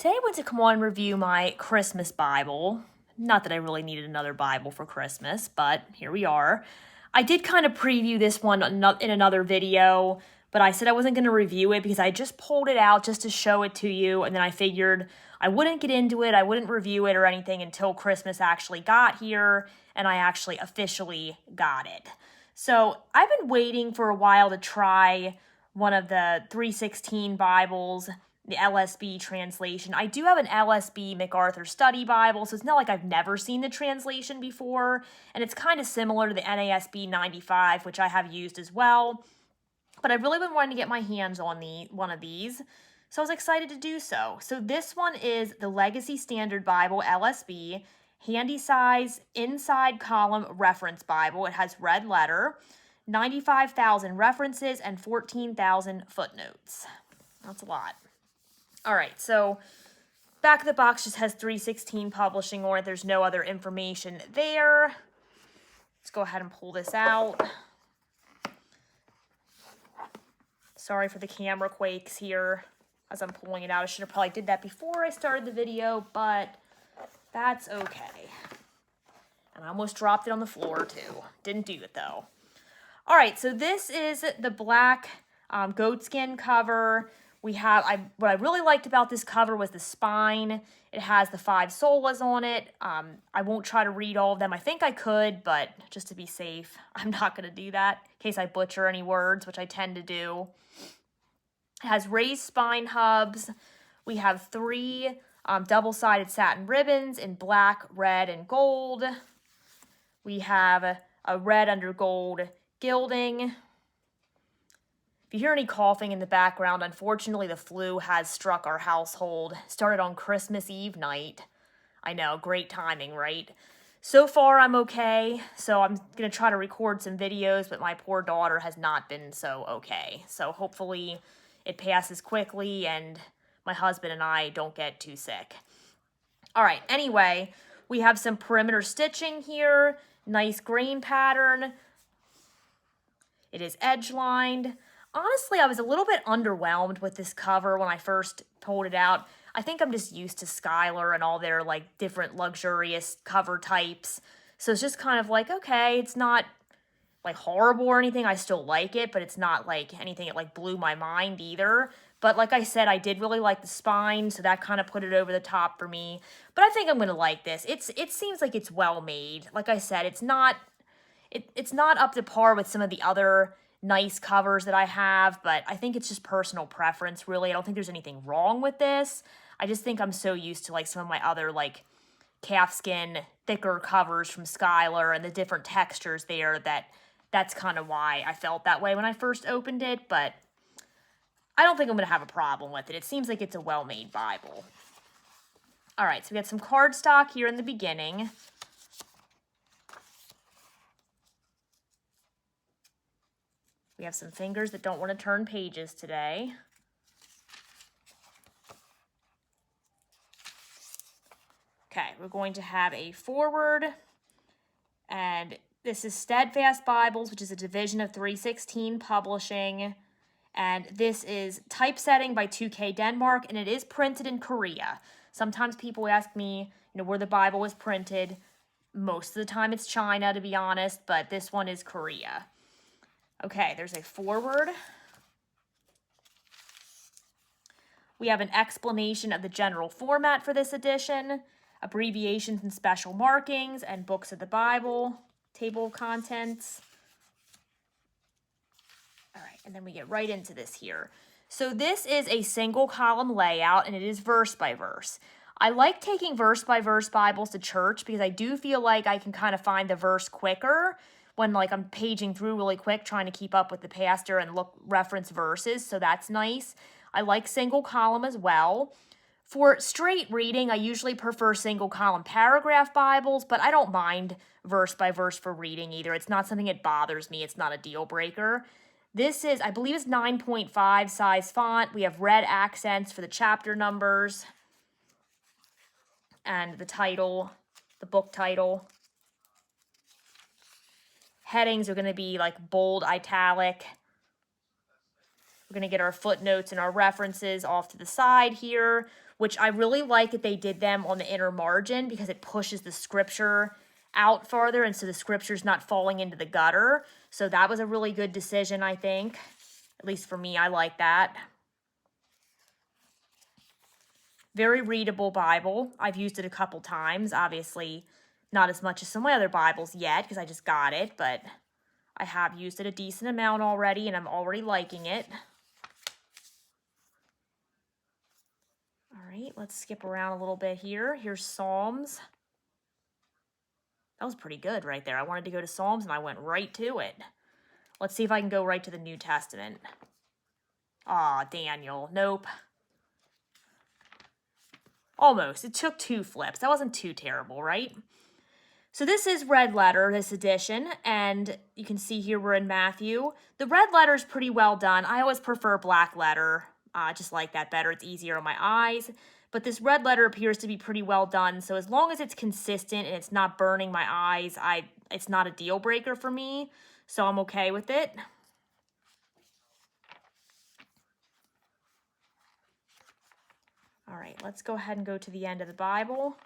Today I want to come on and review my Christmas Bible. Not that I really needed another Bible for Christmas, but here we are. I did kind of preview this one in another video, but I said I wasn't going to review it because I just pulled it out just to show it to you, and then I figured I wouldn't get into it, I wouldn't review it or anything until Christmas actually got here, and I actually officially got it. So I've been waiting for a while to try one of the 316 Bibles, the LSB translation. I do have an LSB MacArthur Study Bible, so it's not like I've never seen the translation before, and it's kind of similar to the NASB 95, which I have used as well. But I've really been wanting to get my hands on one of these, so I was excited to do so. So this one is the Legacy Standard Bible, LSB, Handy Size Inside Column Reference Bible. It has red letter, 95,000 references, and 14,000 footnotes. That's a lot. All right, so back of the box just has 316 publishing on it. There's no other information there. Let's go ahead and pull this out. Sorry for the camera quakes here as I'm pulling it out. I should have probably did that before I started the video, but that's okay. And I almost dropped it on the floor too. Didn't do it though. All right, so this is the black goatskin cover. We have, what I really liked about this cover was the spine. It has the 5 solas on it. I won't try to read all of them. I think I could, but just to be safe, I'm not going to do that in case I butcher any words, which I tend to do. It has raised spine hubs. We have 3 double-sided satin ribbons in black, red, and gold. We have a red under gold gilding. If you hear any coughing in the background, unfortunately the flu has struck our household. Started on Christmas Eve night. I know, great timing, right? So far I'm okay, so I'm going to try to record some videos, but my poor daughter has not been so okay. So hopefully it passes quickly and my husband and I don't get too sick. All right, anyway, we have some perimeter stitching here. Nice grain pattern. It is edge-lined. Honestly, I was a little bit underwhelmed with this cover when I first pulled it out. I think I'm just used to Skylar and all their like different luxurious cover types. So it's just kind of like, okay, it's not like horrible or anything. I still like it, but it's not like anything that like blew my mind either. But like I said, I did really like the spine, so that kind of put it over the top for me. But I think I'm going to like this. It seems like it's well made. Like I said, it's not up to par with some of the other nice covers that I have, but I think it's just personal preference, really. I don't think there's anything wrong with this. I just think I'm so used to like some of my other like calfskin thicker covers from Skylar and the different textures there that's kind of why I felt that way when I first opened it, but I don't think I'm going to have a problem with it. It seems like it's a well-made Bible. All right, so we got some cardstock here in the beginning. We have some fingers that don't want to turn pages today. Okay, we're going to have a forward, and this is Steadfast Bibles, which is a division of 316 Publishing, and this is typesetting by 2K Denmark, and it is printed in Korea. Sometimes people ask me, where the Bible was printed. Most of the time it's China, to be honest, but this one is Korea. Okay, there's a forward. We have an explanation of the general format for this edition, abbreviations and special markings, and books of the Bible, table of contents. All right, and then we get right into this here. So this is a single column layout, and it is verse by verse. I like taking verse by verse Bibles to church because I do feel like I can kind of find the verse quicker when like I'm paging through really quick trying to keep up with the pastor and reference verses, so that's nice. I like single column as well. For straight reading, I usually prefer single column paragraph Bibles, but I don't mind verse by verse for reading either. It's not something that bothers me. It's not a deal breaker. This is, I believe it's 9.5 size font. We have red accents for the chapter numbers and the title, the book title. Headings are going to be like bold, italic. We're going to get our footnotes and our references off to the side here, which I really like that they did them on the inner margin because it pushes the scripture out farther, and so the scripture's not falling into the gutter. So that was a really good decision, I think. At least for me, I like that. Very readable Bible. I've used it a couple times. Obviously, not as much as some of my other Bibles yet because I just got it, but I have used it a decent amount already, and I'm already liking it. All right, let's skip around a little bit here. Here's Psalms. That was pretty good right there. I wanted to go to Psalms, and I went right to it. Let's see if I can go right to the New Testament. Aw, Daniel. Nope. Almost. It took 2 flips. That wasn't too terrible, right? So this is red letter, this edition, and you can see here we're in Matthew. The red letter is pretty well done. I always prefer black letter. I just like that better. It's easier on my eyes. But this red letter appears to be pretty well done. So as long as it's consistent and it's not burning my eyes, it's not a deal breaker for me. So I'm okay with it. All right, let's go ahead and go to the end of the Bible.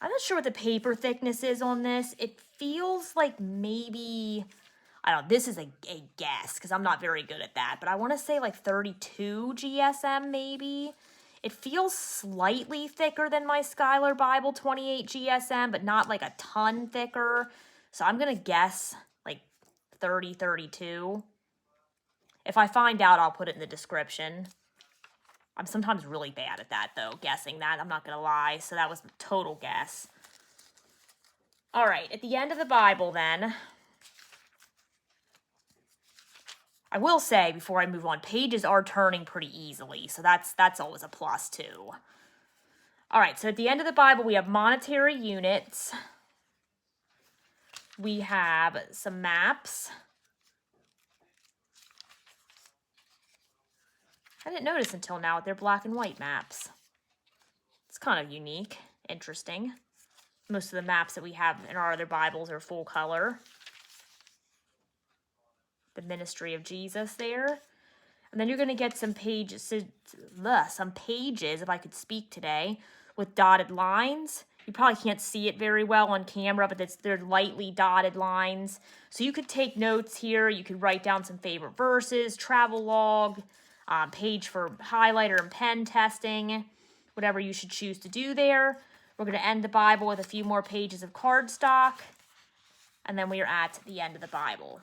I'm not sure what the paper thickness is on this. It feels like maybe, I don't know, this is a guess because I'm not very good at that, but I want to say like 32 GSM maybe. It feels slightly thicker than my Schuyler Bible 28 GSM, but not like a ton thicker. So I'm going to guess like 30, 32. If I find out, I'll put it in the description. I'm sometimes really bad at that, though, guessing that. I'm not going to lie. So that was a total guess. All right, at the end of the Bible, then, I will say, before I move on, pages are turning pretty easily. So that's always a plus, too. All right, so at the end of the Bible, we have monetary units. We have some maps. I didn't notice until now they're black and white maps. It's kind of unique, interesting. Most of the maps that we have in our other Bibles are full color. The ministry of Jesus there. And then you're going to get some pages, if I could speak today, with dotted lines. You probably can't see it very well on camera, but they're lightly dotted lines. So you could take notes here. You could write down some favorite verses, travel log, page for highlighter and pen testing, whatever you should choose to do there. We're going to end the Bible with a few more pages of cardstock, and then we are at the end of the Bible.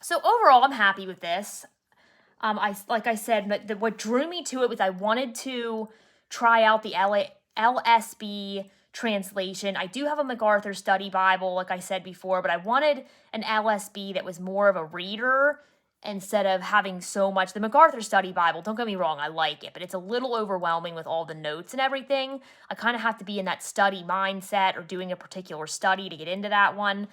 So overall, I'm happy with this. Like I said, what drew me to it was I wanted to try out the LSB translation. I do have a MacArthur Study Bible, like I said before, but I wanted an LSB that was more of a reader instead of having so much. The MacArthur Study Bible, don't get me wrong, I like it, but it's a little overwhelming with all the notes and everything. I kind of have to be in that study mindset or doing a particular study to get into that one.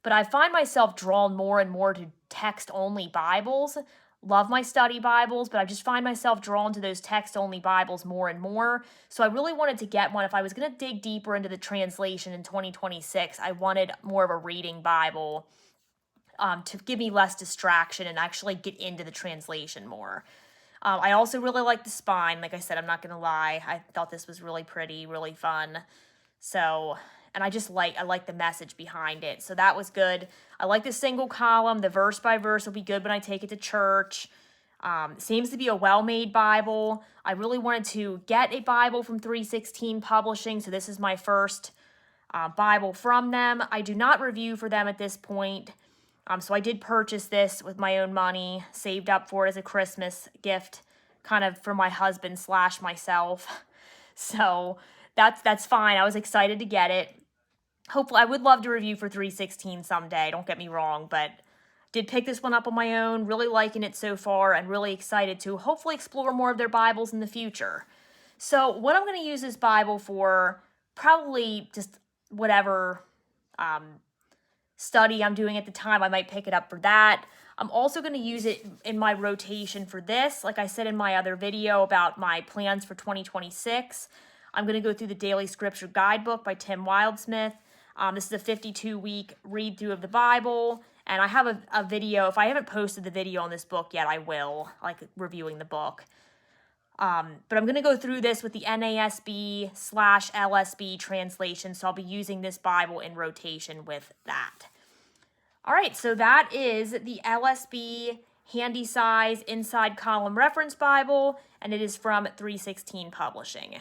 But I find myself drawn more and more to text-only Bibles. Love my study Bibles, but I just find myself drawn to those text-only Bibles more and more. So I really wanted to get one. If I was going to dig deeper into the translation in 2026, I wanted more of a reading Bible to give me less distraction and actually get into the translation more. I also really like the spine. Like I said, I'm not going to lie. I thought this was really pretty, really fun. So, and I like the message behind it. So that was good. I like the single column. The verse by verse will be good when I take it to church. Seems to be a well-made Bible. I really wanted to get a Bible from 316 Publishing. So this is my first Bible from them. I do not review for them at this point. So I did purchase this with my own money, saved up for it as a Christmas gift, kind of for my husband / myself. So that's fine. I was excited to get it. Hopefully, I would love to review for 316 someday, don't get me wrong, but did pick this one up on my own, really liking it so far, and really excited to hopefully explore more of their Bibles in the future. So what I'm going to use this Bible for, probably just whatever study I'm doing at the time, I might pick it up for that. I'm also going to use it in my rotation for this. Like I said in my other video about my plans for 2026, I'm going to go through the Daily Scripture Guidebook by Tim Wildsmith. This is a 52-week read through of the Bible, and I have a video. If I haven't posted the video on this book yet, I will, like reviewing the book. But I'm going to go through this with the NASB/LSB translation, so I'll be using this Bible in rotation with that. All right, so that is the LSB Handy Size Inside Column Reference Bible, and it is from 316 Publishing.